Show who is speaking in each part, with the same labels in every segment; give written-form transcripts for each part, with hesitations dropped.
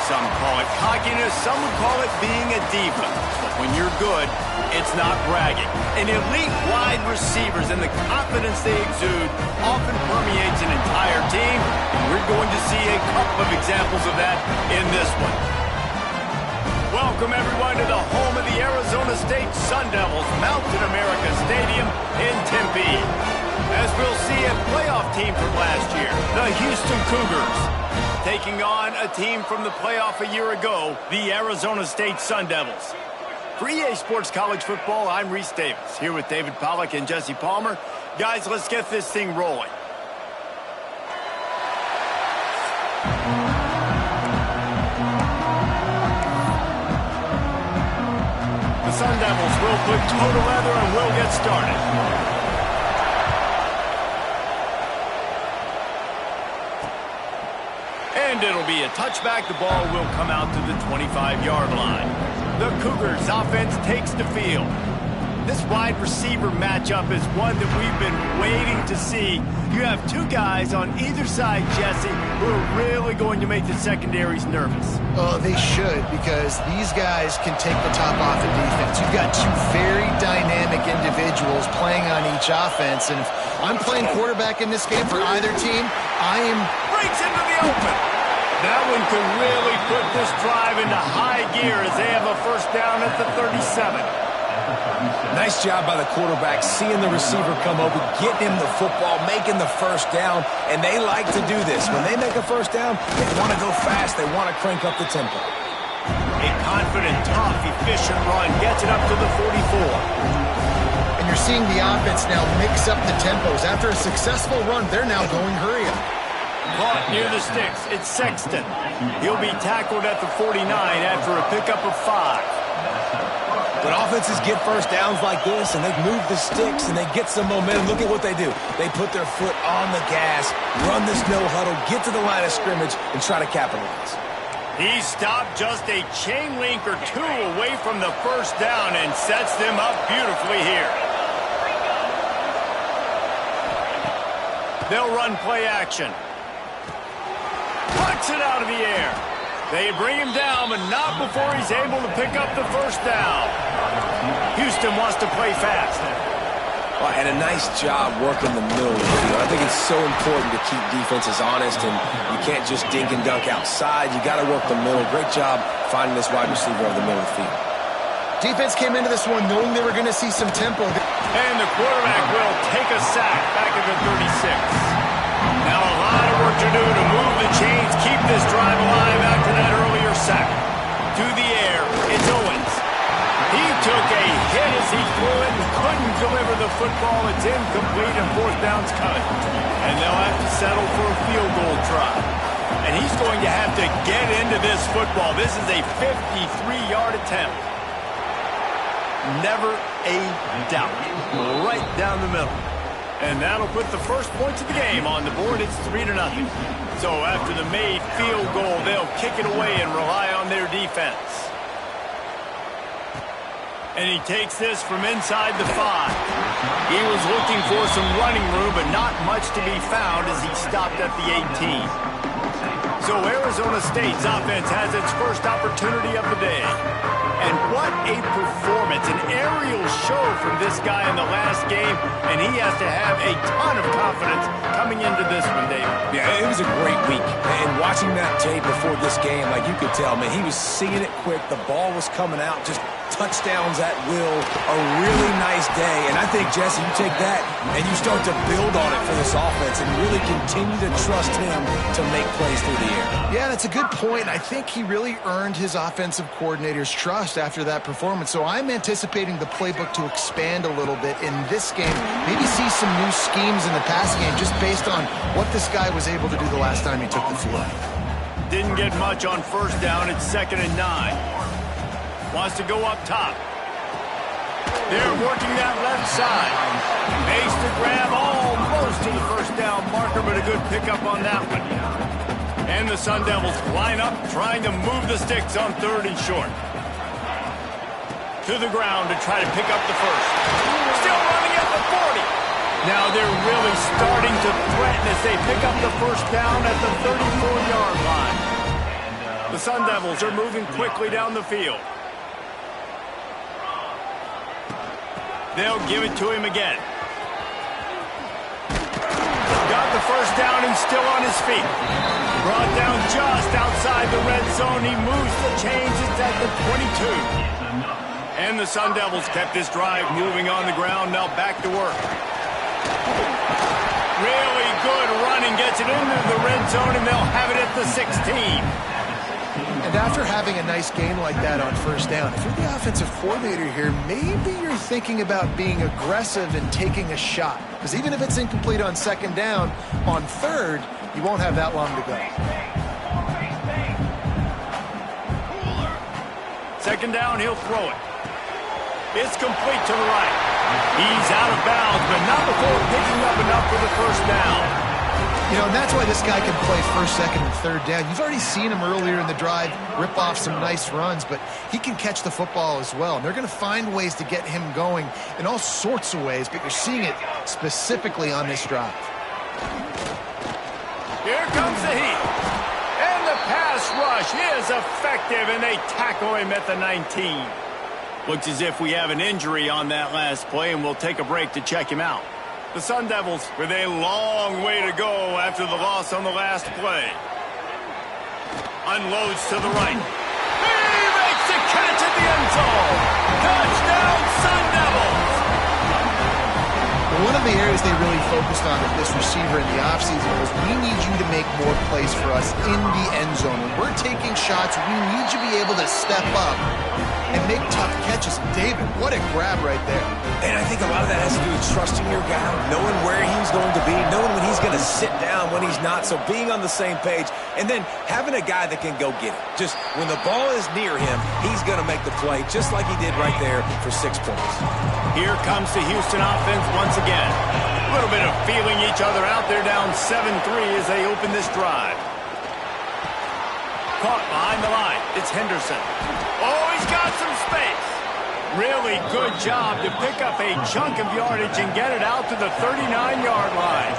Speaker 1: Some call it cockiness, some would call it being a diva. But when you're good, it's not bragging. And elite wide receivers and the confidence they exude often permeates an entire team. And we're going to see a couple of examples of that in this one. Welcome, everyone, to the home of the Arizona State Sun Devils, Mountain America Stadium in Tempe. As we'll see a playoff team from last year, the Houston Cougars, taking on a team from the playoff a year ago, the Arizona State Sun Devils. For EA Sports College Football, I'm Reese Davis, here with David Pollack and Jesse Palmer. Guys, let's get this thing rolling. The Sun Devils will put toe to leather and will get started. And it'll be a touchback. The ball will come out to the 25-yard line. The Cougars offense takes the field. This wide receiver matchup is one that we've been waiting to see. You have two guys on either side, Jesse, who are really going to make the secondaries nervous.
Speaker 2: Oh, they should, because these guys can take the top off of defense. You've got two very dynamic individuals playing on each offense, and if I'm playing quarterback in this game for either team, I am...
Speaker 1: Breaks into the open. That one could really put this drive into high gear as they have a first down at the 37.
Speaker 3: Nice job by the quarterback, seeing the receiver come over, getting him the football, making the first down, and they like to do this. When they make a first down, they want to go fast. They want to crank up the tempo.
Speaker 1: A confident, tough, efficient run gets it up to the 44.
Speaker 2: And you're seeing the offense now mix up the tempos. After a successful run, they're now going hurry up.
Speaker 1: Caught near the sticks. It's Sexton. He'll be tackled at the 49 after a pickup of 5.
Speaker 3: When offenses get first downs like this and they move the sticks and they get some momentum, look at what they do. They put their foot on the gas, run this no huddle, get to the line of scrimmage, and try to capitalize.
Speaker 1: He stopped just a chain link or two away from the first down and sets them up beautifully here. They'll run play action. Puts it out of the air. They bring him down, but not before he's able to pick up the first down. Houston wants to play fast.
Speaker 3: And a nice job working the middle of the field. I think it's so important to keep defenses honest, and you can't just dink and dunk outside. You got to work the middle. Great job finding this wide receiver over the middle of the field.
Speaker 2: Defense came into this one knowing they were going to see some tempo.
Speaker 1: And the quarterback will take a sack back at the 36. Now a lot of work to do to move the chains, keep this drive alive after that earlier sack. To the air, it's Owens. He took a hit as he threw it and couldn't deliver the football. It's incomplete and fourth down's coming. And they'll have to settle for a field goal try. And he's going to have to get into this football. This is a 53-yard attempt. Never a doubt. Right down the middle. And that'll put the first points of the game on the board. It's 3-0. So after the made field goal, they'll kick it away and rely on their defense. And he takes this from inside the 5. He was looking for some running room, but not much to be found as he stopped at the 18. So Arizona State's offense has its first opportunity of the day. And what a performance, an aerial show from this guy in the last game, and he has to have a ton of confidence coming into this one, David.
Speaker 3: Yeah, it was a great week, and watching that tape before this game, like you could tell, man, he was seeing it quick, the ball was coming out, just touchdowns at will, a really nice day, and I think, Jesse, you take that and you start to build on it for this offense and really continue to trust him to make plays through the air.
Speaker 2: Yeah, that's a good point. I think he really earned his offensive coordinator's trust after that performance, so I'm anticipating the playbook to expand a little bit in this game, maybe see some new schemes in the pass game just based on what this guy was able to do the last time he took the field.
Speaker 1: Didn't get much on first down. It's 2nd and 9. Wants to go up top. They're working that left side. Makes the grab almost to the first down marker, but a good pickup on that one. And the Sun Devils line up, trying to move the sticks on 3rd and short. To the ground to try to pick up the first. Still running at the 40. Now they're really starting to threaten as they pick up the first down at the 34-yard line. The Sun Devils are moving quickly down the field. They'll give it to him again. Got the first down and still on his feet. Brought down just outside the red zone. He moves the chains. It's at the 22. And the Sun Devils kept this drive moving on the ground. Now back to work. Really good running. Gets it into the red zone, and they'll have it at the 16.
Speaker 2: And after having a nice gain like that on first down, if you're the offensive coordinator here, maybe you're thinking about being aggressive and taking a shot. Because even if it's incomplete on second down, on third, you won't have that long to go.
Speaker 1: Second down, he'll throw it. It's complete to the right. He's out of bounds, but not before picking up enough for the first down.
Speaker 2: You know, and that's why this guy can play first, second, and third down. You've already seen him earlier in the drive rip off some nice runs, but he can catch the football as well. And they're going to find ways to get him going in all sorts of ways, but you're seeing it specifically on this drive.
Speaker 1: Here comes the heat. And the pass rush is effective, and they tackle him at the 19. Looks as if we have an injury on that last play, and we'll take a break to check him out. The Sun Devils with a long way to go after the loss on the last play. Unloads to the right. He makes the catch at the end zone. Touchdown, Sun Devils!
Speaker 2: One of the areas they really focused on with this receiver in the offseason was, we need you to make more plays for us in the end zone. When we're taking shots, we need you to be able to step up and make tough catches. David, what a grab right there.
Speaker 3: And I think a lot of that has to do with trusting your guy, knowing where he's going to be, knowing when he's going to sit down, when he's not, so being on the same page, and then having a guy that can go get it. Just when the ball is near him, he's going to make the play, just like he did right there for 6 points.
Speaker 1: Here comes the Houston offense once again. A little bit of feeling each other out there, down 7-3 as they open this drive. Caught behind the line. It's Henderson. Oh, he's got some space. Really good job to pick up a chunk of yardage and get it out to the 39-yard line.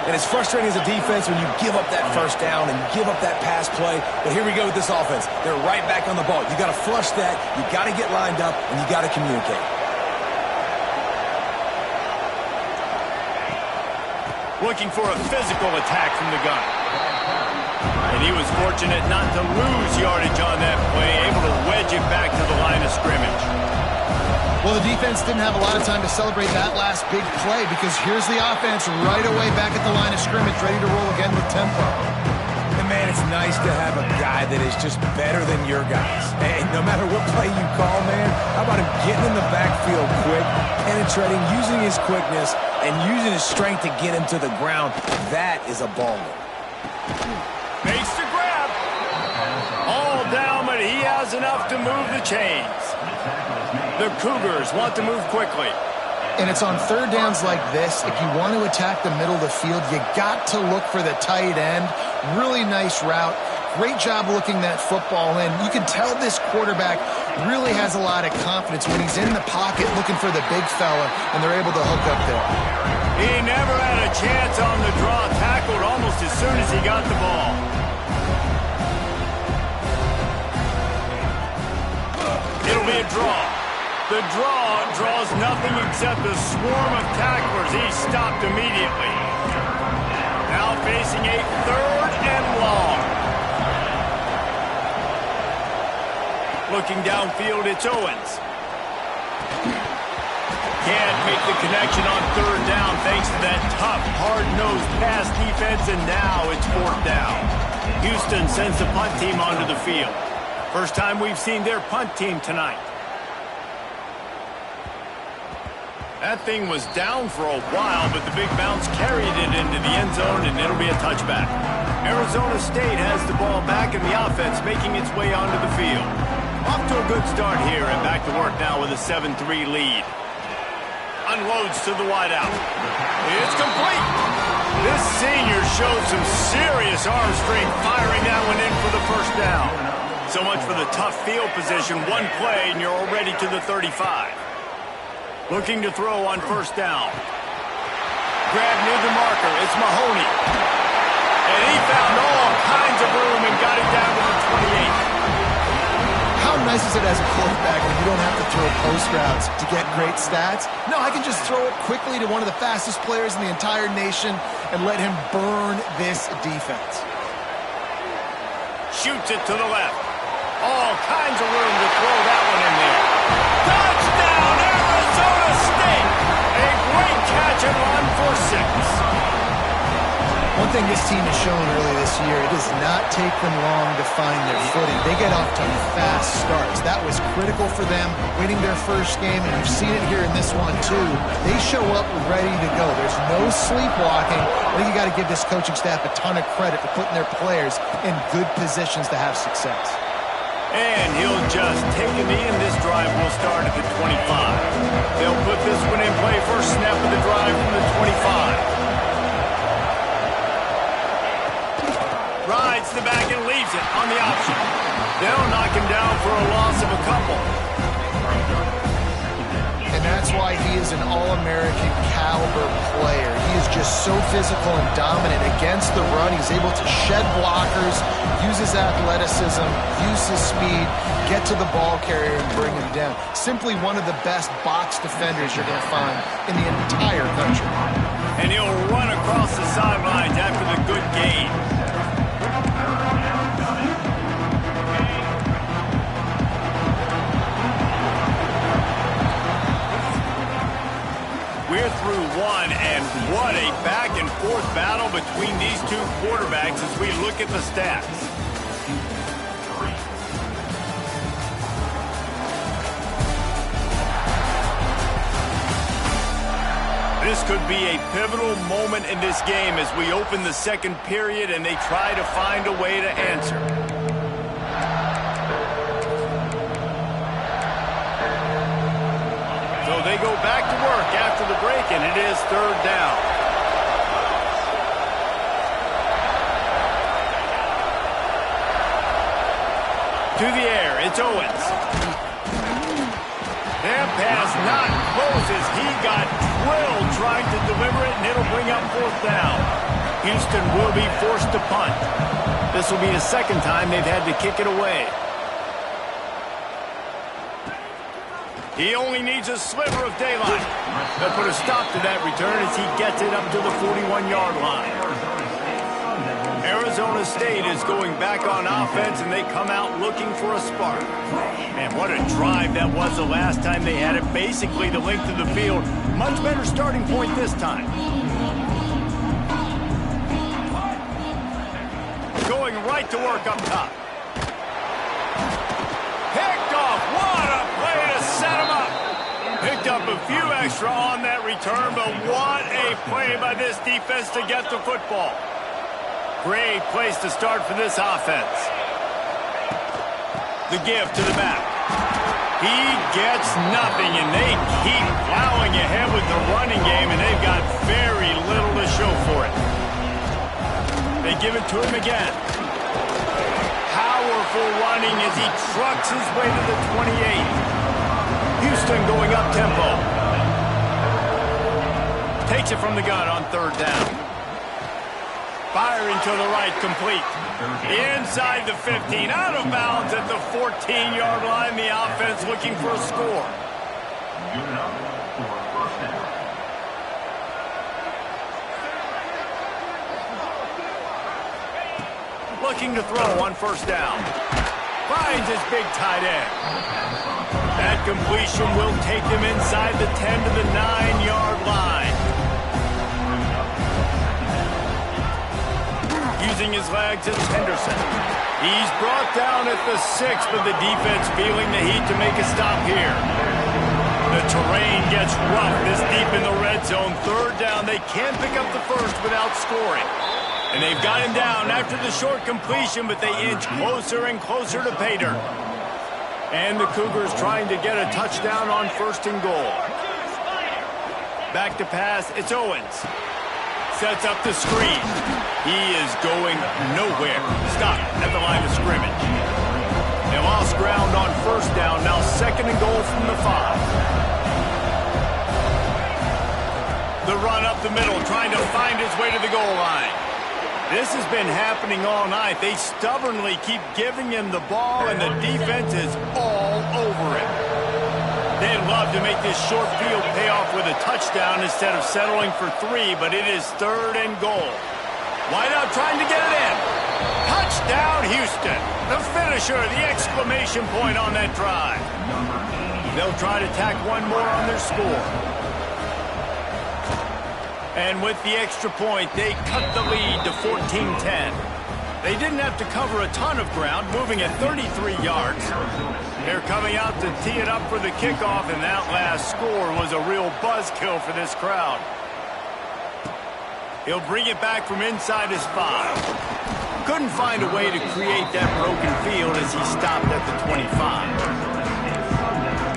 Speaker 3: And it's frustrating as a defense when you give up that first down and give up that pass play. But here we go with this offense. They're right back on the ball. You got to flush that. You got to get lined up, and you got to communicate.
Speaker 1: Looking for a physical attack from the gun. And he was fortunate not to lose yardage on that play, able to wedge it back to the line of scrimmage.
Speaker 2: Well, the defense didn't have a lot of time to celebrate that last big play, because here's the offense right away back at the line of scrimmage, ready to roll again with tempo.
Speaker 3: And man, it's nice to have a guy that is just better than your guys. And no matter what play you call, man, how about him getting in the backfield quick, penetrating, using his quickness, and using his strength to get him to the ground. That is a baller.
Speaker 1: Makes the grab. All down, but he has enough to move the chains. The Cougars want to move quickly.
Speaker 2: And it's on third downs like this. If you want to attack the middle of the field, you got to look for the tight end. Really nice route. Great job looking that football in. You can tell this quarterback really has a lot of confidence when he's in the pocket looking for the big fella, and they're able to hook up there.
Speaker 1: He never had a chance on the draw, tackled almost as soon as he got the ball. It'll be a draw. The draw draws nothing except a swarm of tacklers. He stopped immediately. Now facing a third and long. Looking downfield, it's Owens. Can't make the connection on third down thanks to that tough, hard-nosed pass defense, and now it's fourth down. Houston sends the punt team onto the field. First time we've seen their punt team tonight. That thing was down for a while, but the big bounce carried it into the end zone, and it'll be a touchback. Arizona State has the ball back in the offense, making its way onto the field. Off to a good start here, and back to work now with a 7-3 lead. Unloads to the wideout. It's complete. This senior showed some serious arm strength, firing that one in for the first down. So much for the tough field position. One play, and you're already to the 35. Looking to throw on first down. Grab near the marker. It's Mahoney. And he found all kinds of room and got it down to the 28.
Speaker 2: How nice is it as a quarterback when you don't have to throw post routes to get great stats? No, I can just throw it quickly to one of the fastest players in the entire nation and let him burn this defense.
Speaker 1: Shoots it to the left. All kinds of room to throw that one in there. Touchdown, Arizona State! A great catch and run for 6.
Speaker 2: One thing this team has shown early this year, it does not take them long to find their footing. They get off to fast starts. That was critical for them, winning their first game, and we've seen it here in this one too. They show up ready to go. There's no sleepwalking. I think you got to give this coaching staff a ton of credit for putting their players in good positions to have success.
Speaker 1: And he'll just take a knee, and this drive will start at the 25. They'll put this one in play first snap of the drive from the 25. Rides the back and leaves it on the option. They'll knock him down for a loss of a couple.
Speaker 2: And that's why he is an All-American caliber player. He is just so physical and dominant against the run. He's able to shed blockers, use his athleticism, use his speed, get to the ball carrier and bring him down. Simply one of the best box defenders you're going to find in the entire country.
Speaker 1: And he'll run across the sidelines after the good gain. We're through one, and what a back-and-forth battle between these two quarterbacks as we look at the stats. This could be a pivotal moment in this game as we open the second period and they try to find a way to answer. So they go back to work after the break, and it is third down. To the air, it's Owens. Their pass not close as he got drilled trying to deliver it, and it'll bring up fourth down. Houston will be forced to punt. This will be the second time they've had to kick it away. He only needs a sliver of daylight. They'll put a stop to that return as he gets it up to the 41-yard line. Arizona State is going back on offense, and they come out looking for a spark. Man, what a drive that was the last time they had it. Basically the length of the field. Much better starting point this time. Going right to work up top. Picked off. What a play to set him up. Picked up a few extra on that return, but what a play by this defense to get the football. Great place to start for this offense. The give to the back. He gets nothing, and they keep plowing ahead with the running game, and they've got very little to show for it. They give it to him again. Powerful running as he trucks his way to the 28. Houston going up tempo. Takes it from the gun on third down. Firing to the right, complete. Inside the 15, out of bounds at the 14-yard line. The offense looking for a score. Looking to throw on first down. Finds his big tight end. That completion will take them inside the 10 to the 9-yard line. Using his legs, it's Henderson. He's brought down at the 6, but the defense feeling the heat to make a stop here. The terrain gets rough this deep in the red zone. Third down, they can't pick up the first without scoring. And they've got him down after the short completion, but they inch closer and closer to pay dirt. And the Cougars trying to get a touchdown on first and goal. Back to pass, it's Owens. Sets up the screen. He is going nowhere. Stopped at the line of scrimmage. They lost ground on first down. Now second and goal from the 5. The run up the middle, trying to find his way to the goal line. This has been happening all night. They stubbornly keep giving him the ball, and the defense is all over it. They'd love to make this short field pay off with a touchdown instead of settling for 3, but it is 3rd and goal. Wideout trying to get it in. Touchdown, Houston. The finisher, the exclamation point on that drive. They'll try to tack one more on their score. And with the extra point, they cut the lead to 14-10. They didn't have to cover a ton of ground, moving at 33 yards. They're coming out to tee it up for the kickoff, and that last score was a real buzzkill for this crowd. He'll bring it back from inside his 5. Couldn't find a way to create that broken field as he stopped at the 25.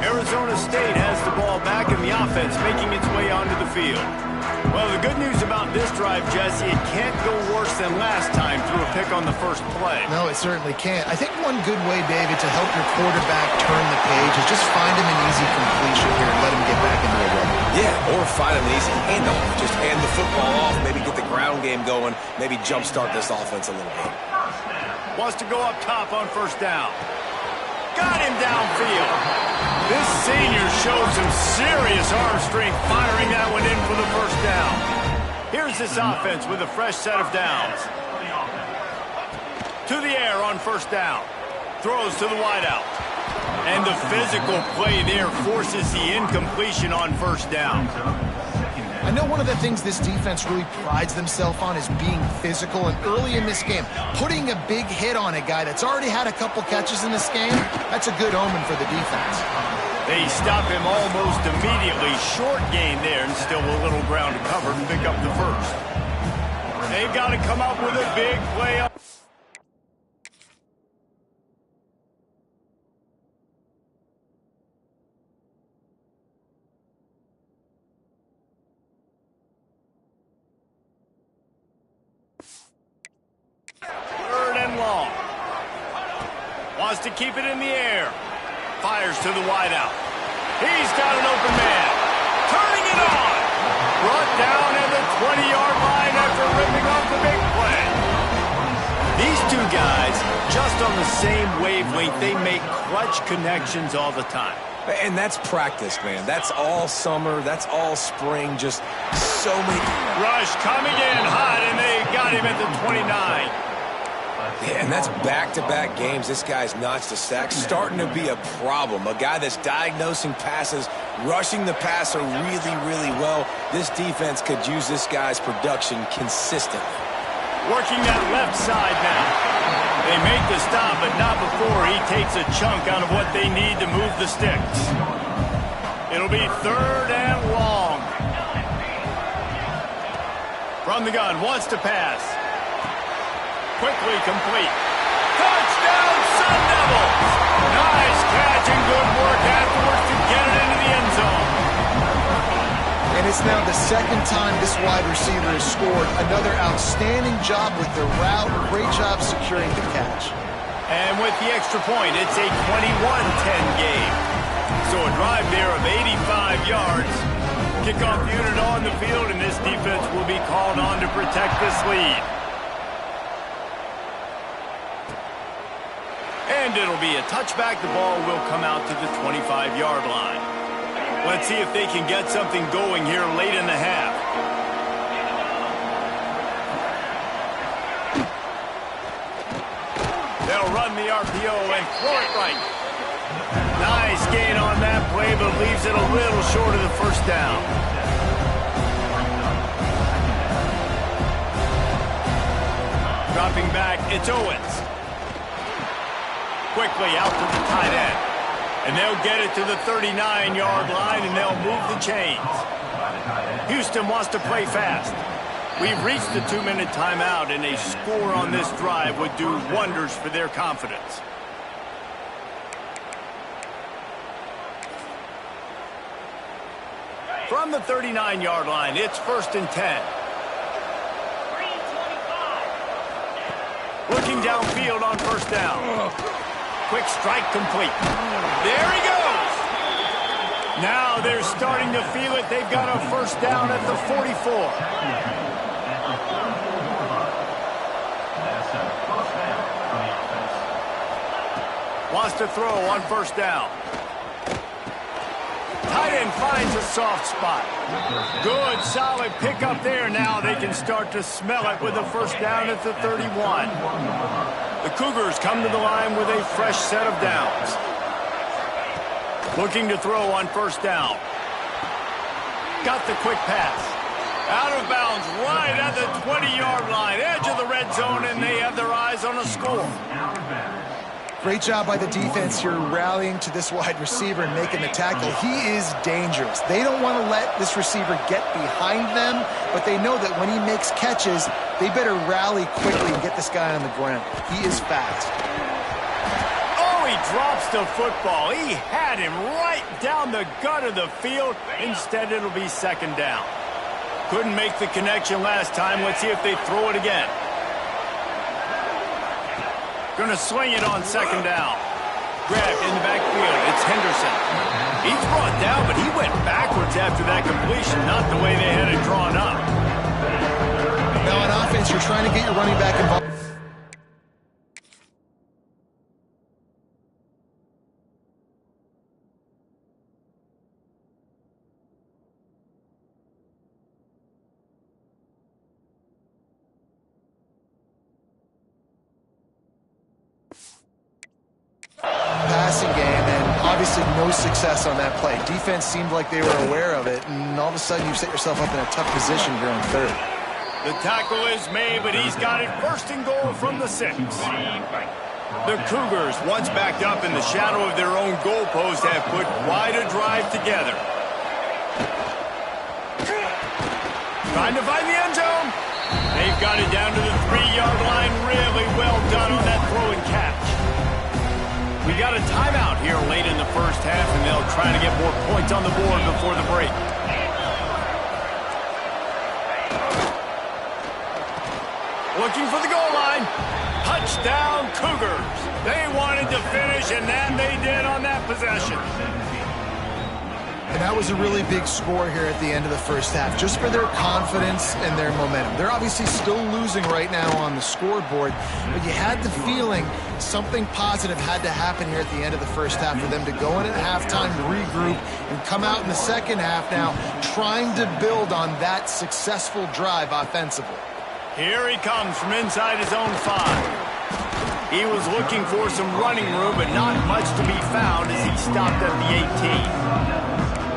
Speaker 1: Arizona State has the ball back, and the offense making its way onto the field. Well, the good news about this drive, Jesse, it can't go worse than last time through a pick on the first play.
Speaker 2: No, it certainly can't. I think one good way, David, to help your quarterback turn the page is just find him an easy completion here and let him get back into a rhythm.
Speaker 3: Yeah, or find him an easy handoff. Just hand the football off, maybe get the ground game going, maybe jumpstart this offense a little bit.
Speaker 1: Wants to go up top on first down. Got him downfield. This senior showed some serious arm strength firing that one in for the first down. Here's this offense with a fresh set of downs. To the air on first down. Throws to the wideout. And the physical play there forces the incompletion on first down.
Speaker 2: I know one of the things this defense really prides themselves on is being physical, and early in this game, putting a big hit on a guy that's already had a couple catches in this game, that's a good omen for the defense.
Speaker 1: They stop him almost immediately. Short gain there, and still a little ground to cover and pick up the first. They've got to come up with a big play up. Wants to keep it in the air. Fires to the wideout. He's got an open man. Turning it on. Brought down at the 20-yard line after ripping off the big play. These two guys, just on the same wavelength, they make clutch connections all the time.
Speaker 3: And that's practice, man. That's all summer. That's all spring. Just so many.
Speaker 1: Rush coming in hot, and they got him at the 29.
Speaker 3: Yeah, and that's back-to-back games. This guy's notched a sack, starting to be a problem. A guy that's diagnosing passes, rushing the passer really, really well. This defense could use this guy's production consistently. Working that left side now. They make the stop, but not before he takes a chunk out of what they need to move the sticks. It'll be 3rd and long. From the gun, wants to pass. Quickly complete. Touchdown, Sun Devils! Nice catch and good work afterwards to get it into the end zone.
Speaker 2: And it's now the second time this wide receiver has scored. Another outstanding job with the route. Great job securing the catch.
Speaker 1: And with the extra point, it's a 21-10 game. So a drive there of 85 yards. Kickoff unit on the field, and this defense will be called on to protect this lead. And it'll be a touchback. The ball will come out to the 25-yard line. Let's see if they can get something going here late in the half. They'll run the RPO and throw it right. Nice gain on that play, but leaves it a little short of the first down. Dropping back, it's Owens. Quickly out to the tight end. And they'll get it to the 39-yard line, and they'll move the chains. Houston wants to play fast. We've reached the 2-minute timeout, and a score on this drive would do wonders for their confidence. From the 39-yard line, it's 1st and 10. Looking downfield on first down. Quick strike complete. There he goes. Now they're starting to feel it. They've got a first down at the 44. Wants to throw on first down. Tight end finds a soft spot. Good, solid pickup there. Now they can start to smell it with a first down at the 31. The Cougars come to the line with a fresh set of downs. Looking to throw on first down. Got the quick pass. Out of bounds right at the 20-yard line. Edge of the red zone, and they have their eyes on a score.
Speaker 2: Great job by the defense here rallying to this wide receiver and making the tackle. He is dangerous. They don't want to let this receiver get behind them, but they know that when he makes catches, they better rally quickly and get this guy on the ground. He is fast.
Speaker 1: Oh, he drops the football. He had him right down the gut of the field. Instead, it'll be second down. Couldn't make the connection last time. Let's see if they throw it again. Gonna swing it on second down. Grabbed in the backfield. It's Henderson. He's brought down, but he went backwards after that completion, not the way they had it drawn up.
Speaker 2: Now on offense, you're trying to get your running back involved. Passing game, and obviously no success on that play. Defense seemed like they were aware of it, and all of a sudden you set yourself up in a tough position here on third.
Speaker 1: The tackle is made, but he's got it first and goal from the 6. The Cougars, once backed up in the shadow of their own goalpost, have put quite a drive together. Trying to find the end zone. They've got it down to the 3-yard line. Really well done on that throw and catch. We got a timeout here late in the first half, and they'll try to get more points on the board before the break. Looking for the goal line. Touchdown, Cougars. They wanted to finish, and then they did on that possession.
Speaker 2: And that was a really big score here at the end of the first half, just for their confidence and their momentum. They're obviously still losing right now on the scoreboard, but you had the feeling something positive had to happen here at the end of the first half for them to go in at halftime, regroup, and come out in the second half now trying to build on that successful drive offensively.
Speaker 1: Here he comes from inside his own 5. He was looking for some running room, but not much to be found as he stopped at the 18.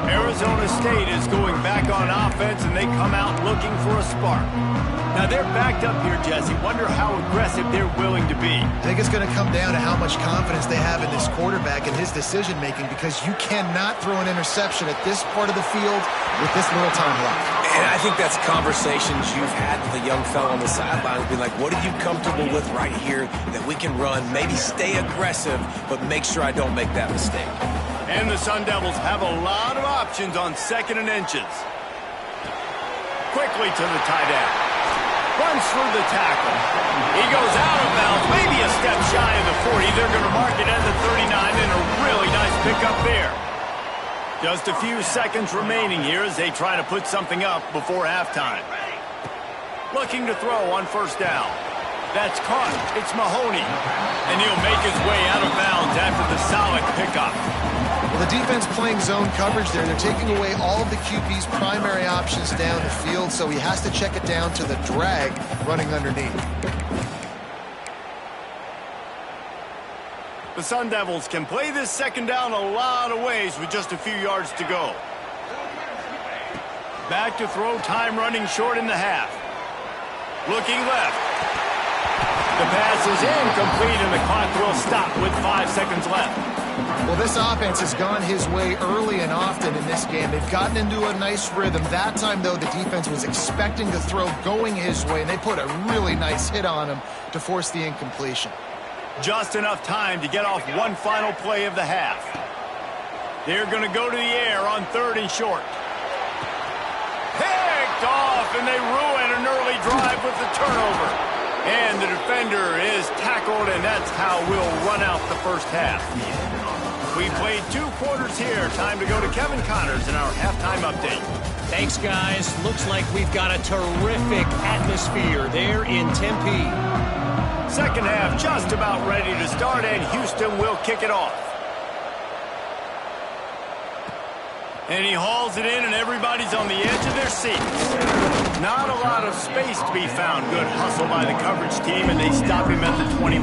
Speaker 1: Arizona State is going back on offense, and they come out looking for a spark. Now, they're backed up here, Jesse. Wonder how aggressive they're willing to be.
Speaker 2: I think it's going to come down to how much confidence they have in this quarterback and his decision-making, because you cannot throw an interception at this part of the field with this little time left.
Speaker 3: And I think that's conversations you've had with a young fellow on the sideline. Be like, what are you comfortable with right here that we can run? Maybe stay aggressive, but make sure I don't make that mistake.
Speaker 1: And the Sun Devils have a lot of options on 2nd and inches. Quickly to the tight end. Runs through the tackle. He goes out of bounds, maybe a step shy of the 40. They're going to mark it at the 39, and a really nice pickup there. Just a few seconds remaining here as they try to put something up before halftime. Looking to throw on first down. That's caught. It's Mahoney. And he'll make his way out of bounds after the solid pickup.
Speaker 2: Well, the defense playing zone coverage there. They're taking away all of the QB's primary options down the field, so he has to check it down to the drag running underneath.
Speaker 1: The Sun Devils can play this second down a lot of ways with just a few yards to go. Back to throw, time running short in the half. Looking left. The pass is incomplete, and the clock will stop with 5 seconds left.
Speaker 2: Well, this offense has gone his way early and often in this game. They've gotten into a nice rhythm. That time, though, the defense was expecting the throw going his way, and they put a really nice hit on him to force the incompletion.
Speaker 1: Just enough time to get off one final play of the half. They're going to go to the air on 3rd and short. Picked off, and they ruin an early drive with the turnover. And the defender is tackled, and that's how we'll run out the first half. We played 2 quarters here. Time to go to Kevin Connors in our halftime update.
Speaker 4: Thanks, guys. Looks like we've got a terrific atmosphere there in Tempe.
Speaker 1: Second half just about ready to start, and Houston will kick it off. And he hauls it in, and everybody's on the edge of their seats. Not a lot of space to be found. Good hustle by the coverage team, and they stop him at the 21.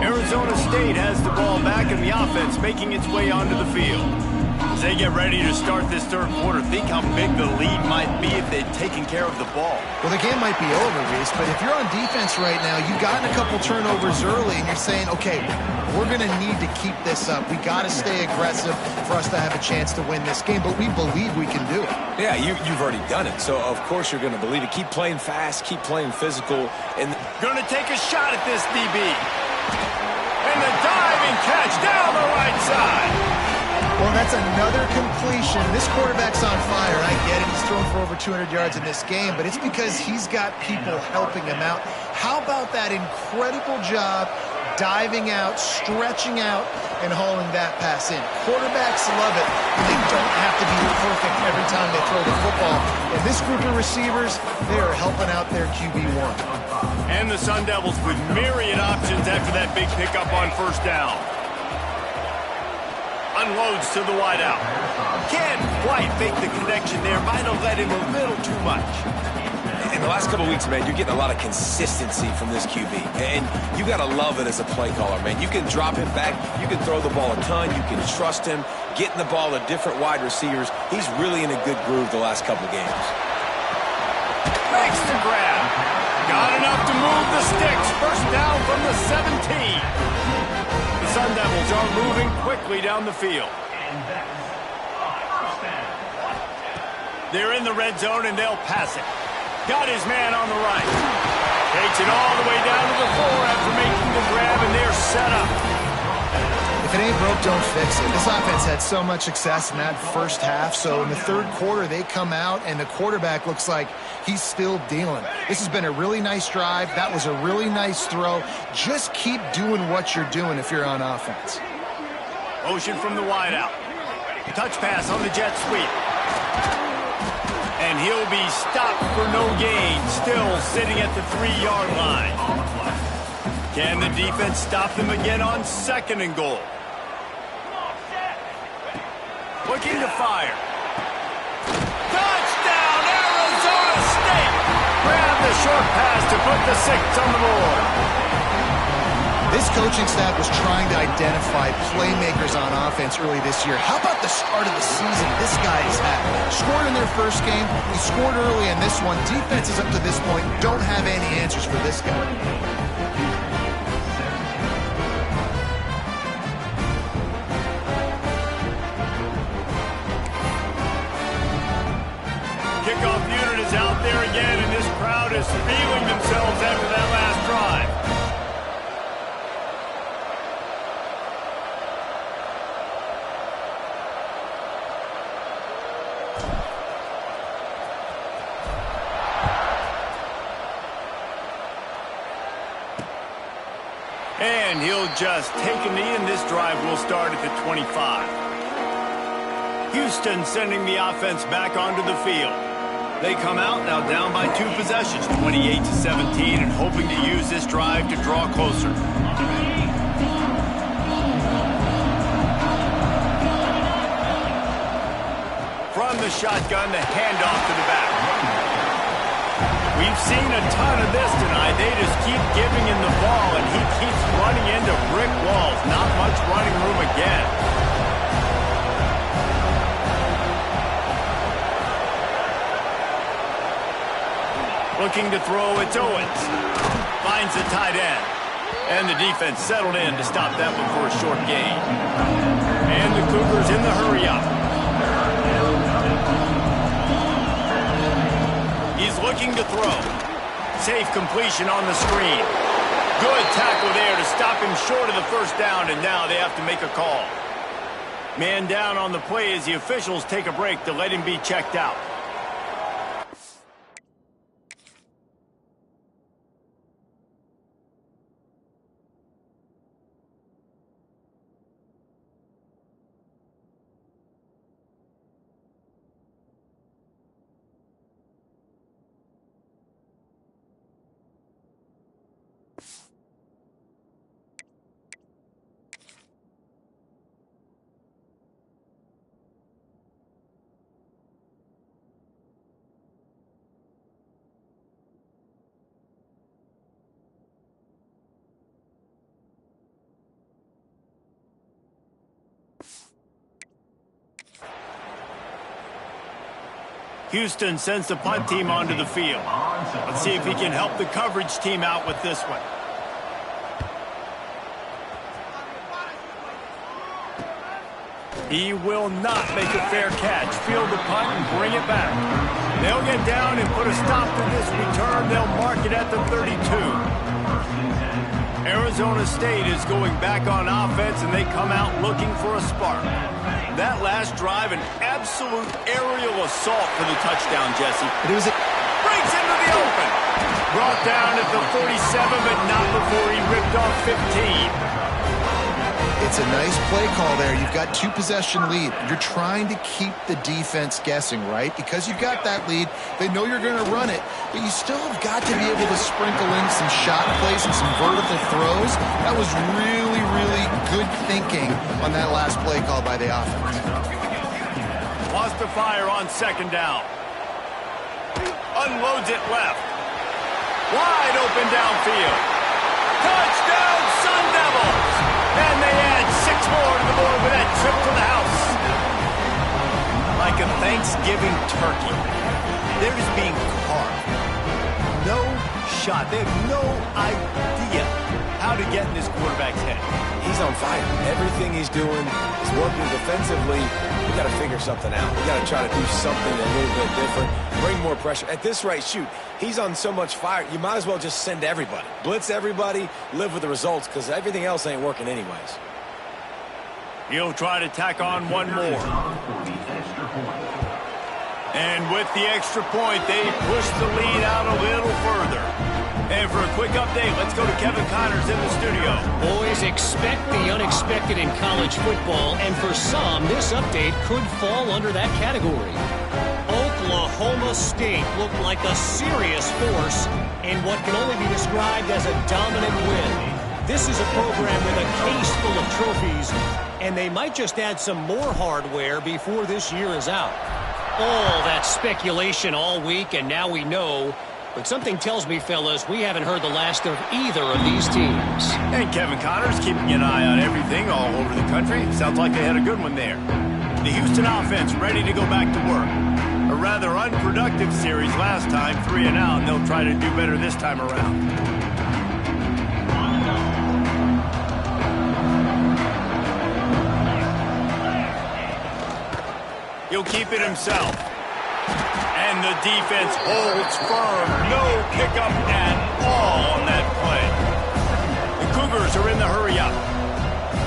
Speaker 1: Arizona State has the ball back, and the offense making its way onto the field. As they get ready to start this third quarter, think how big the lead might be if they'd taken care of the ball.
Speaker 2: Well, the game might be over, Reese, but if you're on defense right now, you've gotten a couple turnovers early, and you're saying, okay, we're going to need to keep this up. We got to stay aggressive for us to have a chance to win this game, but we believe we can do it.
Speaker 3: Yeah, you've already done it, so of course you're going to believe it. Keep playing fast, keep playing physical. And
Speaker 1: going to take a shot at this DB. And the diving catch down the right side.
Speaker 2: Well, that's another completion. This quarterback's on fire. I get it. He's thrown for over 200 yards in this game, but it's because he's got people helping him out. How about that incredible job diving out, stretching out, and hauling that pass in? Quarterbacks love it, and they don't have to be perfect every time they throw the football. And this group of receivers, they are helping out their QB1.
Speaker 1: And the Sun Devils with myriad options after that big pickup on first down. Unloads to the wideout. Can't quite fake the connection there. Might have let him a little too much.
Speaker 3: In the last couple of weeks, man, you're getting a lot of consistency from this QB. And you got to love it as a play caller, man. You can drop him back. You can throw the ball a ton. You can trust him. Getting the ball to different wide receivers. He's really in a good groove the last couple of games.
Speaker 1: Makes the grab. Got enough to move the sticks. First down from the 17. The Sun Devils are moving quickly down the field. They're in the red zone, and they'll pass it. Got his man on the right. Takes it all the way down to the 4 after making the grab, and they're set up.
Speaker 2: If it ain't broke, don't fix it. This offense had so much success in that first half, so in the third quarter, they come out, and the quarterback looks like he's still dealing. This has been a really nice drive. That was a really nice throw. Just keep doing what you're doing if you're on offense.
Speaker 1: Motion from the wideout. Touch pass on the jet sweep. And he'll be stopped for no gain, still sitting at the 3-yard line. Can the defense stop them again on 2nd and goal? Looking to fire. Touchdown, Arizona State! Grab the short pass to put the 6 on the board.
Speaker 2: This coaching staff was trying to identify playmakers on offense early this year. How about the start of the season this guy's had? Scored in their first game. He scored early in this one. Defenses up to this point don't have any answers for this guy.
Speaker 1: Kickoff unit is out there again, and this crowd is feeling themselves after that last drive. And he'll just take a knee, and this drive will start at the 25. Houston sending the offense back onto the field. They come out now down by 2 possessions, 28-17, and hoping to use this drive to draw closer. From the shotgun, the handoff to the back. We've seen a ton of this tonight. They just keep giving him the ball, and he keeps running into brick walls. Not much running room again. Looking to throw, it's Owens. Finds the tight end. And the defense settled in to stop that one for a short gain. And the Cougars in the hurry-up. He's looking to throw. Safe completion on the screen. Good tackle there to stop him short of the first down, and now they have to make a call. Man down on the play as the officials take a break to let him be checked out. Houston sends the punt team onto the field. Let's see if he can help the coverage team out with this one. He will not make a fair catch. Field the punt and bring it back. They'll get down and put a stop to this return. They'll mark it at the 32. Arizona State is going back on offense, and they come out looking for a spark. That last drive, an absolute aerial assault for the touchdown, Jesse. Breaks into the open. Brought down at the 47, but not before he ripped off 15.
Speaker 2: It's a nice play call there. You've got 2-possession lead. You're trying to keep the defense guessing, right? Because you've got that lead, they know you're going to run it, but you still have got to be able to sprinkle in some shot plays and some vertical throws. That was really, really good thinking on that last play call by the offense.
Speaker 1: Lost the fire on second down. Unloads it left. Wide open downfield. Touchdown, Sun Devils! And they add 6 more to the board with that trip to the house. Like a Thanksgiving turkey, they're just being carved. No shot. They have no idea how to get in this quarterback's head.
Speaker 3: He's on fire. Everything he's doing is working defensively. We got to figure something out. We got to try to do something a little bit different. Bring more pressure. At this rate, shoot, he's on so much fire, you might as well just send everybody. Blitz everybody, live with the results, because everything else ain't working anyways.
Speaker 1: He'll try to tack on one more. And with the extra point, they push the lead out a little further. And for a quick update, let's go to Kevin Connors in the studio.
Speaker 4: Boys, expect the unexpected in college football, and for some, this update could fall under that category. Oklahoma State looked like a serious force in what can only be described as a dominant win. This is a program with a case full of trophies, and they might just add some more hardware before this year is out. All that speculation all week, and now we know. But something tells me, fellas, we haven't heard the last of either of these teams.
Speaker 1: And Kevin Connors keeping an eye on everything all over the country. Sounds like they had a good one there. The Houston offense ready to go back to work. A rather unproductive series last time, 3 and out, and they'll try to do better this time around. He'll keep it himself. And the defense holds firm. No pickup at all on that play. The Cougars are in the hurry-up.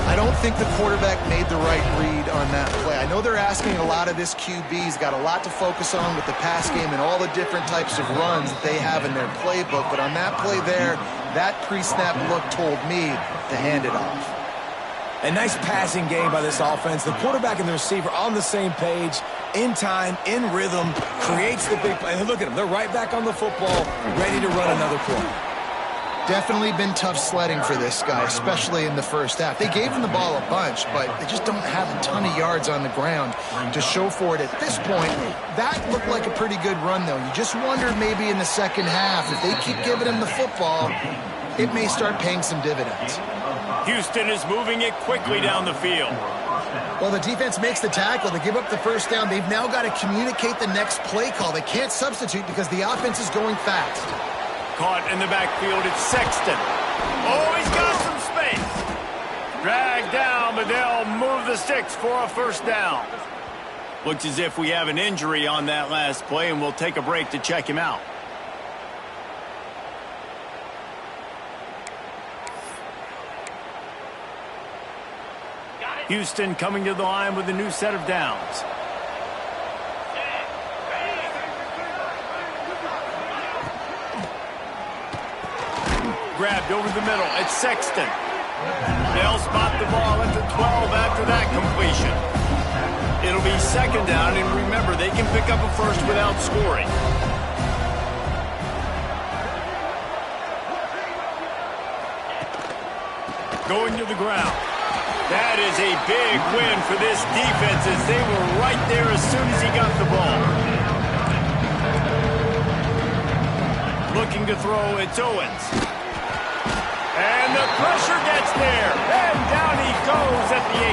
Speaker 2: I don't think the quarterback made the right read on that play. I know they're asking a lot of this QB. He's got a lot to focus on with the pass game and all the different types of runs that they have in their playbook. But on that play there, that pre-snap look told me to hand it off.
Speaker 3: A nice passing game by this offense. The quarterback and the receiver on the same page, in time, in rhythm, creates the big play. And look at them. They're right back on the football, ready to run another play.
Speaker 2: Definitely been tough sledding for this guy, especially in the first half. They gave him the ball a bunch, but they just don't have a ton of yards on the ground to show for it at this point. That looked like a pretty good run, though. You just wondered maybe in the second half, if they keep giving him the football, it may start paying some dividends.
Speaker 1: Houston is moving it quickly down the field.
Speaker 2: Well, the defense makes the tackle. They give up the first down. They've now got to communicate the next play call. They can't substitute because the offense is going fast.
Speaker 1: Caught in the backfield, it's Sexton. Oh, he's got some space. Dragged down, but they'll move the sticks for a first down. Looks as if we have an injury on that last play, and we'll take a break to check him out. Houston coming to the line with a new set of downs. Grabbed over the middle. It's Sexton. They'll spot the ball at the 12 after that completion. It'll be second down, and remember, they can pick up a first without scoring. Going to the ground. That is a big win for this defense as they were right there as soon as he got the ball. Looking to throw, it's Owens. And the pressure gets there. And down he goes at the 18.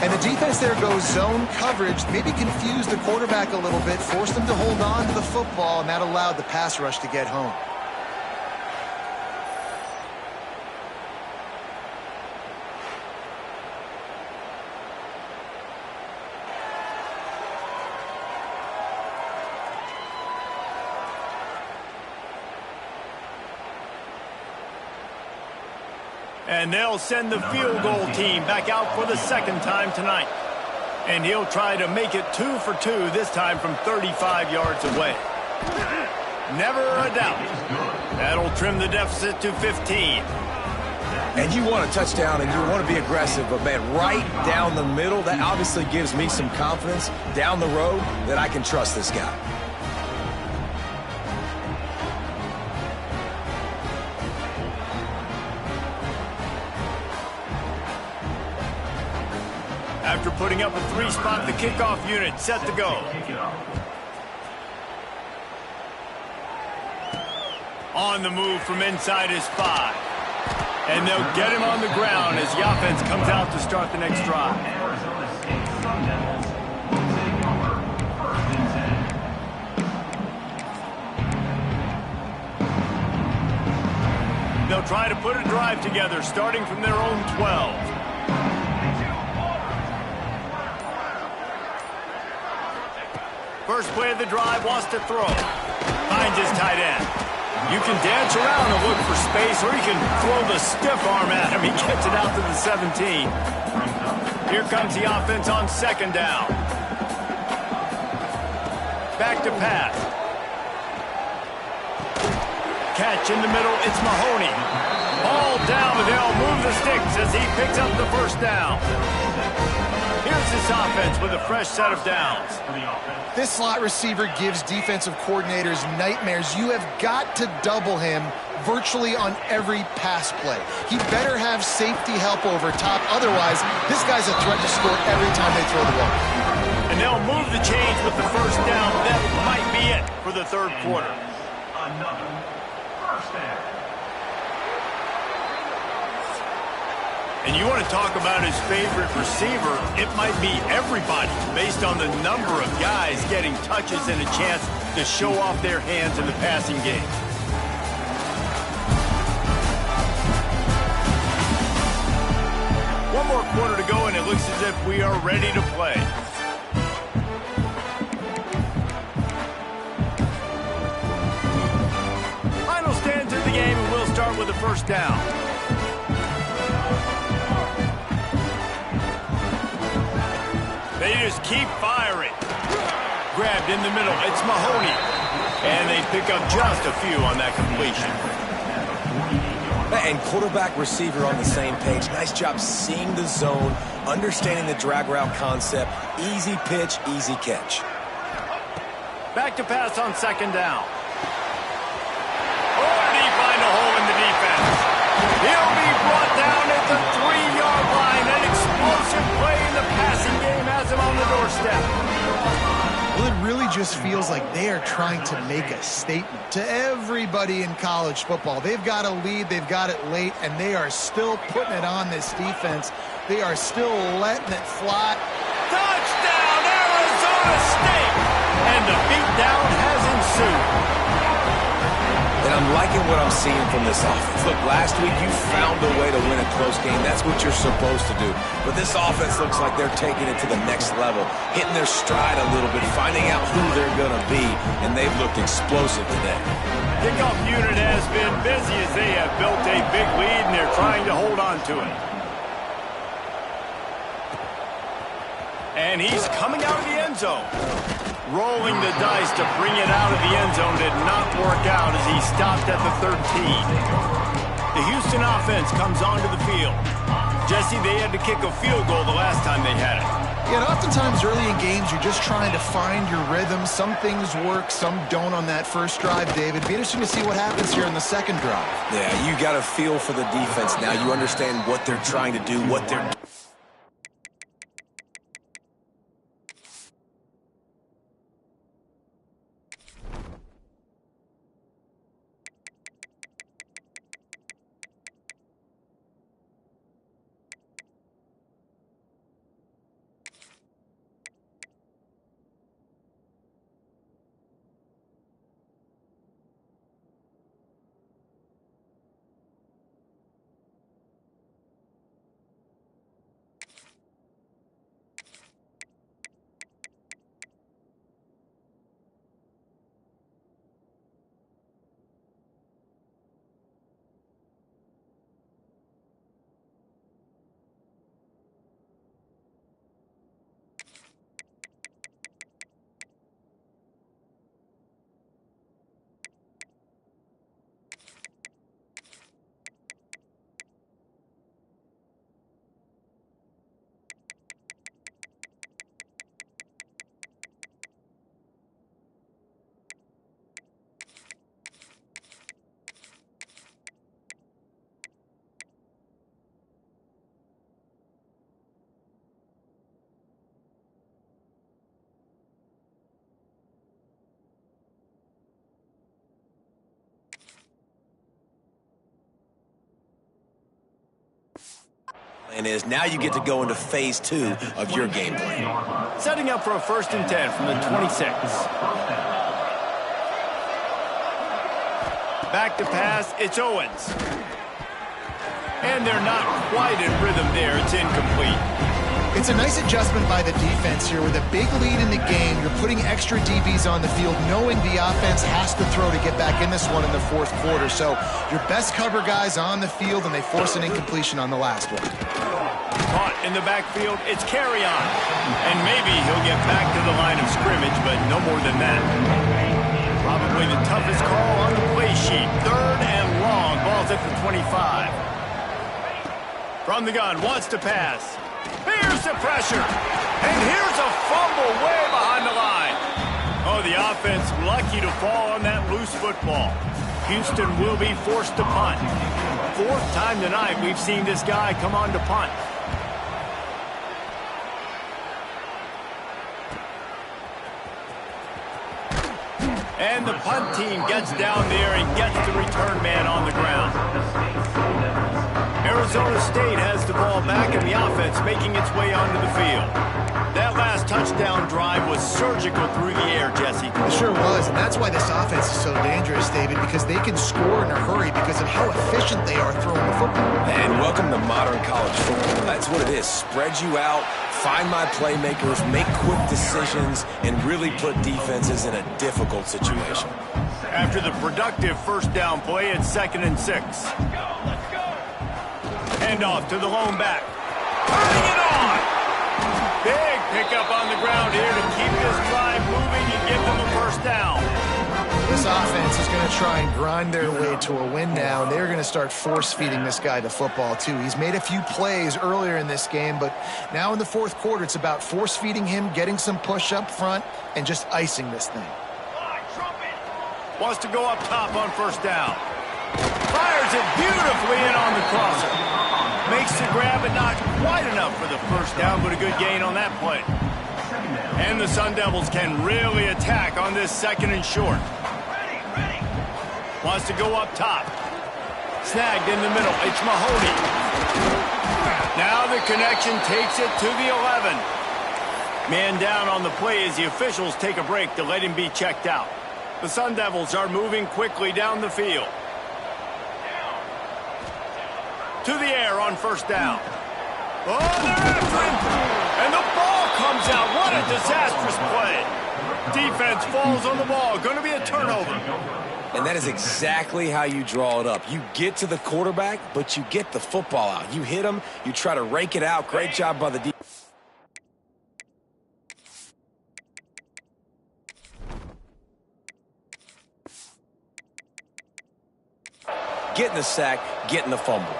Speaker 2: And the defense there goes zone coverage, maybe confused the quarterback a little bit, forced him to hold on to the football, and that allowed the pass rush to get home.
Speaker 1: And they'll send the field goal team back out for the second time tonight. And he'll try to make it 2 for 2, this time from 35 yards away. Never a doubt. That'll trim the deficit to 15.
Speaker 3: And you want a touchdown and you want to be aggressive, but man, right down the middle, that obviously gives me some confidence down the road that I can trust this guy.
Speaker 1: After putting up a 3-spot, the kickoff unit set to go. On the move from inside his 5. And they'll get him on the ground as the offense comes out to start the next drive. They'll try to put a drive together starting from their own 12. First play of the drive, wants to throw. Finds his tight end. You can dance around and look for space, or you can throw the stiff arm at him. He gets it out to the 17. Here comes the offense on second down. Back to pass. Catch in the middle, it's Mahoney. Ball down, but they'll move the sticks as he picks up the first down. Here's this offense with a fresh set of downs.
Speaker 2: This slot receiver gives defensive coordinators nightmares. You have got to double him virtually on every pass play. He better have safety help over top. Otherwise, this guy's a threat to score every time they throw the ball.
Speaker 1: And they'll move the chains with the first down. That might be it for the third quarter.
Speaker 5: Another first down.
Speaker 1: And you want to talk about his favorite receiver, it might be everybody based on the number of guys getting touches and a chance to show off their hands in the passing game. One more quarter to go, and it looks as if we are ready to play. Final stands of the game, and we'll start with a first down. They just keep firing. Grabbed in the middle. It's Mahoney. And they pick up just a few on that completion.
Speaker 3: And quarterback receiver on the same page. Nice job seeing the zone, understanding the drag route concept. Easy pitch, easy catch.
Speaker 1: Back to pass on second down. Oh, did he find a hole in the defense? He'll be brought down at the 3-yard line. An explosive play in the passing game has him on the doorstep.
Speaker 2: Well, it really just feels like they are trying to make a statement to everybody in college football. They've got a lead, they've got it late, and they are still putting it on this defense. They are still letting it fly.
Speaker 1: Touchdown, Arizona State! And the beatdown has ensued.
Speaker 3: And I'm liking what I'm seeing from this offense. Look, last week you found a way to win a close game. That's what you're supposed to do. But this offense looks like they're taking it to the next level, hitting their stride a little bit, finding out who they're going to be, and they've looked explosive today.
Speaker 1: Kickoff unit has been busy as they have built a big lead, and they're trying to hold on to it. And he's coming out of the end zone. Rolling the dice to bring it out of the end zone did not work out as he stopped at the 13. The Houston offense comes onto the field. Jesse, they had to kick a field goal the last time they had it.
Speaker 2: Yeah, and oftentimes early in games, you're just trying to find your rhythm. Some things work, some don't on that first drive, David. It'd be interesting to see what happens here in the second drive.
Speaker 3: Yeah, you got a feel for the defense now. You understand what they're trying to do, what they're And is now you get to go into phase 2 of your game plan.
Speaker 1: Setting up for a 1st and 10 from the 26. Back to pass, it's Owens. And they're not quite in rhythm there. It's incomplete.
Speaker 2: It's a nice adjustment by the defense here. With a big lead in the game, you're putting extra DBs on the field, knowing the offense has to throw to get back in this one in the 4th quarter. So your best cover guys on the field, and they force an incompletion on the last one.
Speaker 1: Caught in the backfield, it's Carrion. And maybe he'll get back to the line of scrimmage, but no more than that. Probably the toughest call on the play sheet. 3rd and long, ball's at the 25. From the gun, wants to pass. Here's the pressure. And here's a fumble way behind the line. Oh, the offense lucky to fall on that loose football. Houston will be forced to punt. 4th time tonight we've seen this guy come on to punt. And the punt team gets down there and gets the return man on the ground. Arizona State has the ball back in the offense, making its way onto the field. That last touchdown drive was surgical through the air, Jesse.
Speaker 2: It sure was, and that's why this offense is so dangerous, David, because they can score in a hurry because of how efficient they are throwing the football.
Speaker 3: And welcome to modern college football. That's what it is. Spread you out, find my playmakers, make quick decisions, and really put defenses in a difficult situation.
Speaker 1: After the productive 1st down play, it's 2nd and 6. Hand off to the lone back. Turning it on! Big pickup on the ground here to keep this drive moving and give them a 1st down.
Speaker 2: This offense is going to try and grind their way to a win now, and they're going to start force-feeding this guy the football, too. He's made a few plays earlier in this game, but now in the 4th quarter, it's about force-feeding him, getting some push up front, and just icing this thing.
Speaker 1: Wants to go up top on 1st down. Fires it beautifully in on the crosser. Makes the grab, but not quite enough for the 1st down, but a good gain on that play. And the Sun Devils can really attack on this 2nd and short. Wants to go up top. Snagged in the middle. It's Mahoney. Now the connection takes it to the 11. Man down on the play as the officials take a break to let him be checked out. The Sun Devils are moving quickly down the field. To the air on 1st down. Oh, they're after him! And the ball comes out. What a disastrous play. Defense falls on the ball. Going to be a turnover.
Speaker 3: And that is exactly how you draw it up. You get to the quarterback, but you get the football out. You hit him. You try to rake it out. Great job by the defense. Getting the sack, getting the fumble.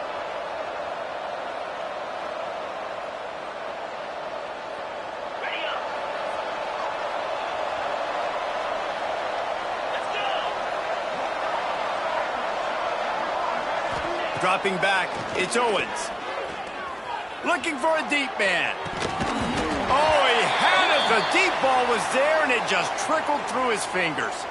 Speaker 1: Dropping back, it's Owens. Looking for a deep man. Oh, he had it. The deep ball was there, and it just trickled through his fingers.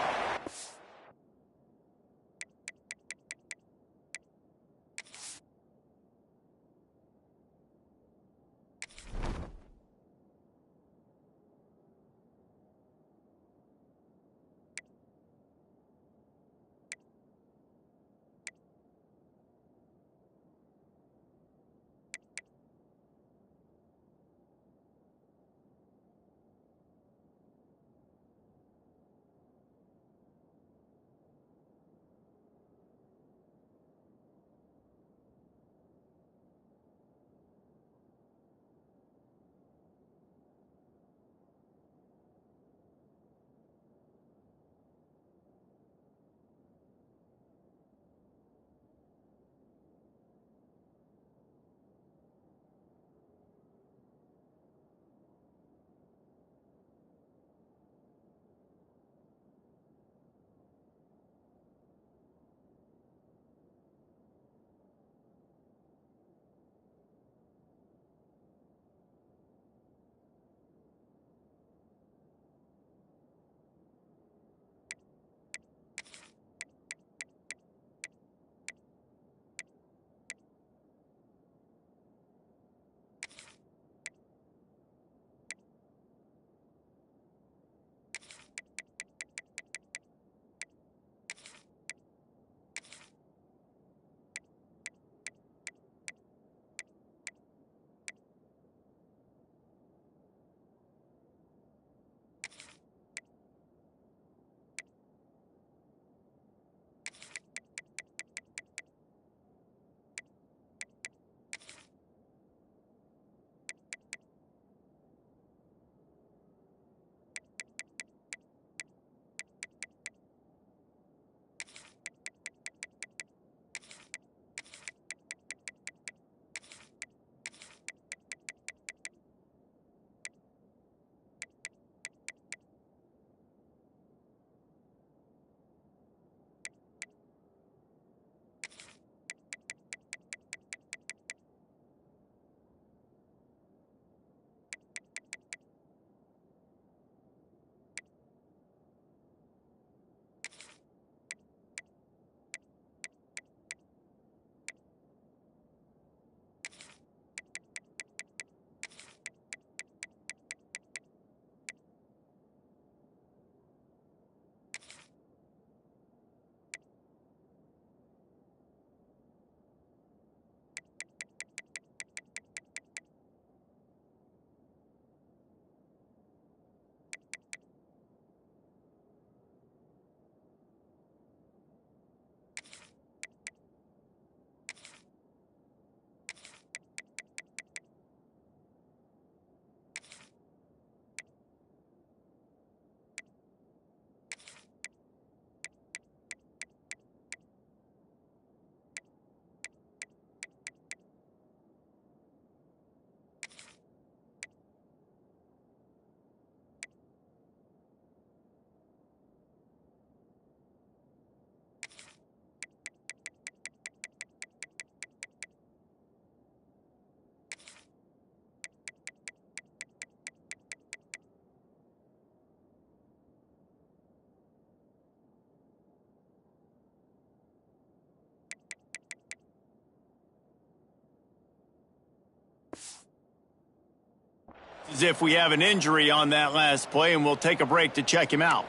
Speaker 1: As if we have an injury on that last play, and we'll take a break to check him out.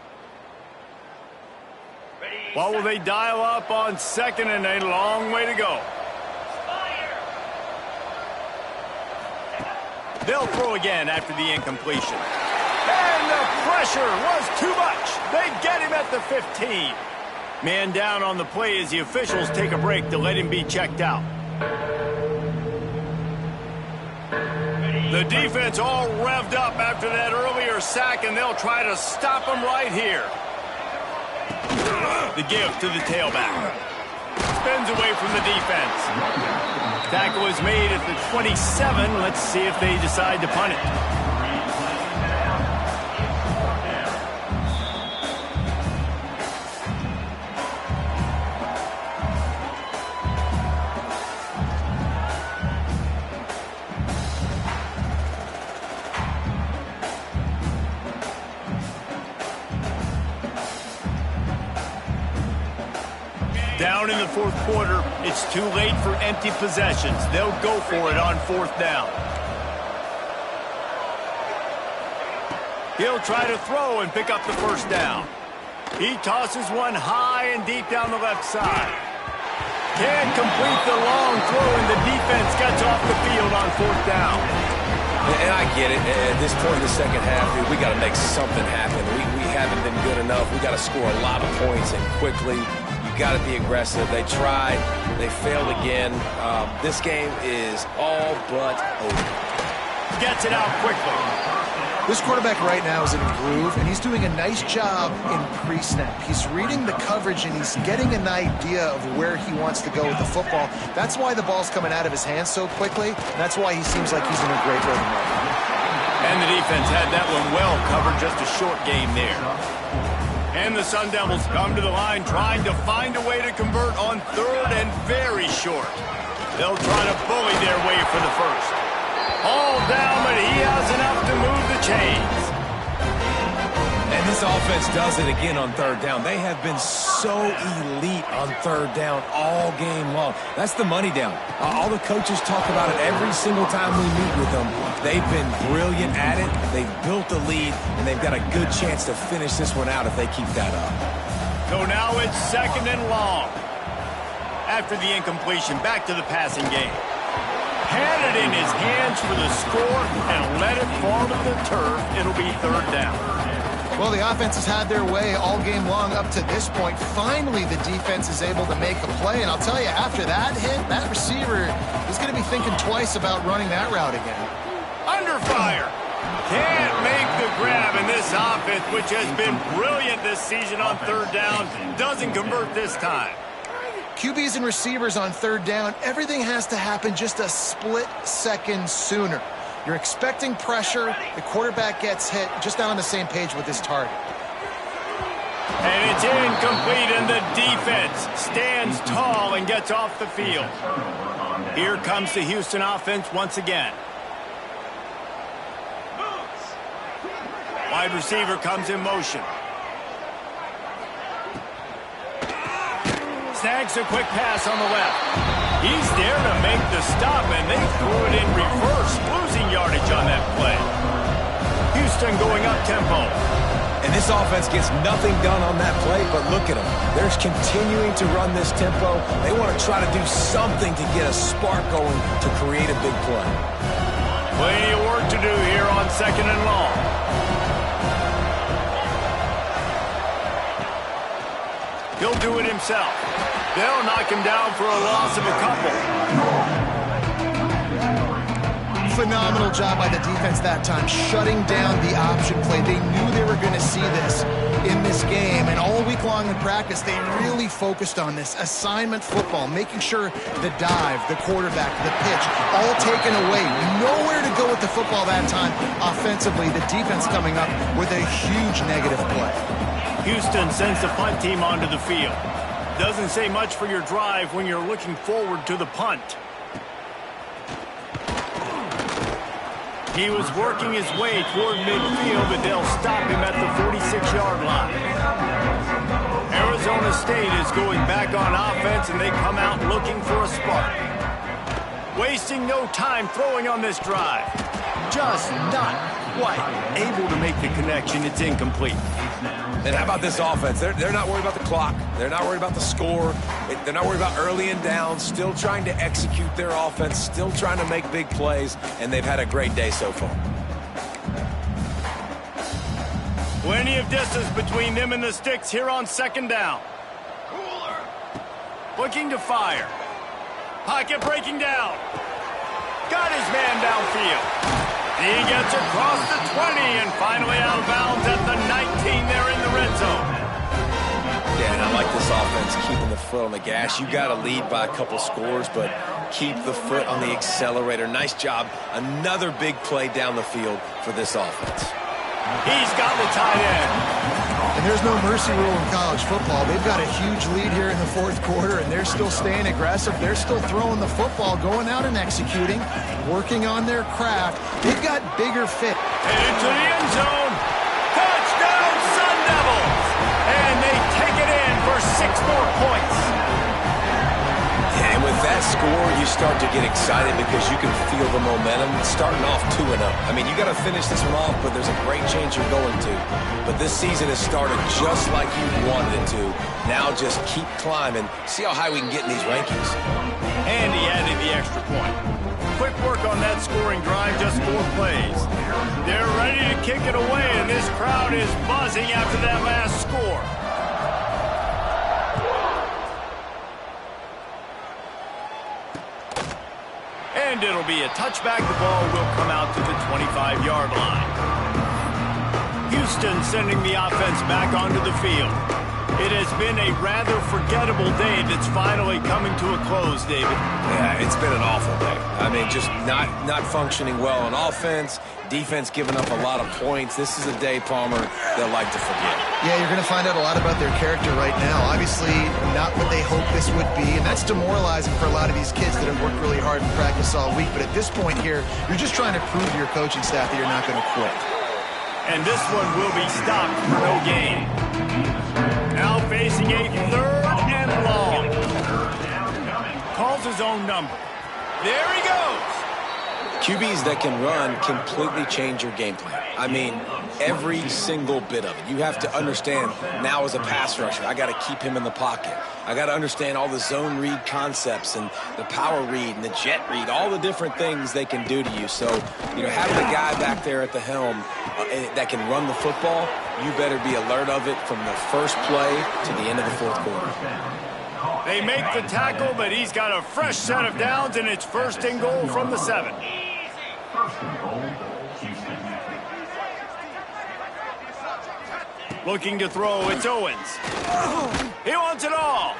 Speaker 1: Well, will they dial up on 2nd and a long way to go? They'll throw again after the incompletion. And the pressure was too much. They get him at the 15. Man down on the play as the officials take a break to let him be checked out. The defense all revved up after that earlier sack, and they'll try to stop him right here. The give to the tailback. Spins away from the defense. Tackle is made at the 27. Let's see if they decide to punt it. Down in the 4th quarter, it's too late for empty possessions. They'll go for it on 4th down. He'll try to throw and pick up the 1st down. He tosses one high and deep down the left side. Can't complete the long throw, and the defense gets off the field on 4th down.
Speaker 3: And I get it. At this point in the second half, dude, we got to make something happen. We haven't been good enough. We got to score a lot of points and quickly. Got to be aggressive. They tried. They failed again. This game is all but over.
Speaker 1: Gets it out quickly.
Speaker 2: This quarterback right now is in a groove, and he's doing a nice job in pre-snap. He's reading the coverage, and he's getting an idea of where he wants to go with the football. That's why the ball's coming out of his hands so quickly. That's why he seems like he's in a great rhythm right now.
Speaker 1: And the defense had that one well covered. Just a short game there. And the Sun Devils come to the line trying to find a way to convert on 3rd and very short. They'll try to bully their way for the 1st. All down, but he has enough to move the chains.
Speaker 3: And this offense does it again on 3rd down. They have been so elite on 3rd down all game long. That's the money down. All the coaches talk about it every single time we meet with them. They've been brilliant at it. They've built the lead, and they've got a good chance to finish this one out if they keep that up.
Speaker 1: So now it's 2nd and long. After the incompletion, back to the passing game. Had it in his hands for the score and let it fall to the turf. It'll be 3rd down.
Speaker 2: Well, the offense has had their way all game long up to this point. Finally, the defense is able to make a play. And I'll tell you, after that hit, that receiver is going to be thinking twice about running that route again.
Speaker 1: Under fire. Can't make the grab in this offense, which has been brilliant this season on 3rd down. Doesn't convert this time.
Speaker 2: QBs and receivers on 3rd down, everything has to happen just a split second sooner. You're expecting pressure. The quarterback gets hit, just not on the same page with his target.
Speaker 1: And it's incomplete, and the defense stands tall and gets off the field. Here comes the Houston offense once again. Wide receiver comes in motion. Snags a quick pass on the left. He's there to make the stop, and they threw it in reverse, losing yardage on that play. Houston going up-tempo.
Speaker 3: And this offense gets nothing done on that play, but look at them. They're continuing to run this tempo. They want to try to do something to get a spark going to create a big play.
Speaker 1: Plenty of work to do here on 2nd and long. He'll do it himself. They'll knock him down for a loss of a couple.
Speaker 2: Phenomenal job by the defense that time, shutting down the option play. They knew they were going to see this in this game, and all week long in practice, they really focused on this assignment football, making sure the dive, the quarterback, the pitch, all taken away. Nowhere to go with the football that time. Offensively, the defense coming up with a huge negative play.
Speaker 1: Houston sends the punt team onto the field. Doesn't say much for your drive when you're looking forward to the punt. He was working his way toward midfield, but they'll stop him at the 46-yard line. Arizona State is going back on offense, and they come out looking for a spark. Wasting no time throwing on this drive. just not quite able to make the connection. It's incomplete.
Speaker 3: And how about this offense? They're not worried about the clock. They're not worried about the score. They're not worried about early and down. Still trying to execute their offense. Still trying to make big plays. And they've had a great day so far.
Speaker 1: Plenty of distance between them and the sticks here on second down. Looking to fire. Pocket breaking down. Got his man downfield. He gets across the 20 and finally out of bounds at the 19 there in the red zone.
Speaker 3: Yeah, and I like this offense keeping the foot on the gas. You got to lead by a couple scores, but keep the foot on the accelerator. Nice job. Another big play down the field for this offense.
Speaker 1: He's got the tight end.
Speaker 2: And there's no mercy rule in college football. They've got a huge lead here in the fourth quarter, and they're still staying aggressive. They're still throwing the football, going out and executing, working on their craft. They've got bigger fit.
Speaker 1: Into the end zone. Touchdown, Sun Devils! And they take it in for 6 more points.
Speaker 3: And with that score, you start to get excited because you can feel the momentum starting off 2-0. I mean, you got to finish this one off, but there's a great change you're going to. But this season has started just like you wanted it to. Now just keep climbing. See how high we can get in these rankings.
Speaker 1: And he added the extra point. Quick work on that scoring drive, just 4 plays. They're ready to kick it away, and this crowd is buzzing after that last score. And it'll be a touchback. The ball will come out to the 25-yard line. Houston sending the offense back onto the field. It has been a rather forgettable day that's finally coming to a close, David.
Speaker 3: Yeah, it's been an awful day. I mean, just not functioning well on offense. Defense giving up a lot of points. This is a day, Palmer, they'll like to forget.
Speaker 2: Yeah, you're going to find out a lot about their character right now. Obviously, not what they hoped this would be, and that's demoralizing for a lot of these kids that have worked really hard in practice all week. But at this point here, you're just trying to prove to your coaching staff that you're not going to quit.
Speaker 1: And this one will be stopped for no gain. Now facing a 3rd and long. Calls his own number. There he goes.
Speaker 3: QBs that can run completely change your game plan. I mean, every single bit of it. You have to understand now as a pass rusher, I got to keep him in the pocket. I got to understand all the zone read concepts and the power read and the jet read, all the different things they can do to you. So, you know, having a guy back there at the helm that can run the football, you better be alert of it from the first play to the end of the fourth quarter.
Speaker 1: They make the tackle, but he's got a fresh set of downs, and it's 1st and goal from the 7. Looking to throw, it's Owens. He wants it all.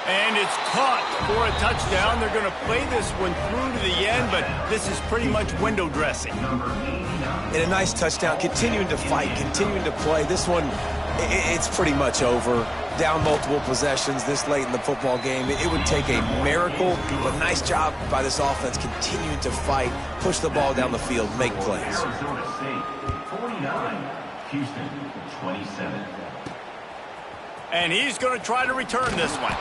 Speaker 1: And it's caught for a touchdown. They're going to play this one through to the end, but this is pretty much window dressing.
Speaker 3: And a nice touchdown, continuing to fight, continuing to play. This one, it's pretty much over. Down multiple possessions this late in the football game. It would take a miracle, but nice job by this offense continuing to fight, push the ball down the field, make plays.
Speaker 5: Arizona State, 49. Houston, 27.
Speaker 1: And he's going to try to return this one.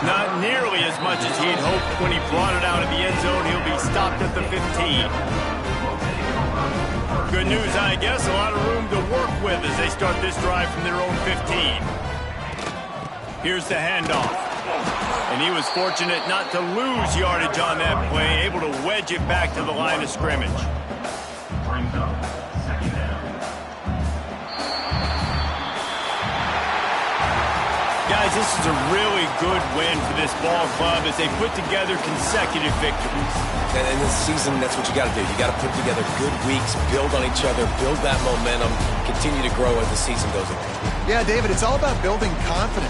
Speaker 1: Not nearly as much as he'd hoped when he brought it out of the end zone. He'll be stopped at the 15. Good news, I guess. A lot of room to work with as they start this drive from their own 15. Here's the handoff. And he was fortunate not to lose yardage on that play, able to wedge it back to the line of scrimmage.
Speaker 5: Brings up 2nd down.
Speaker 1: Guys, this is a really good win for this ball club as they put together consecutive victories.
Speaker 3: And in this season, that's what you got to do. You got to put together good weeks, build on each other, build that momentum, continue to grow as the season goes on.
Speaker 2: Yeah, David, it's all about building confidence.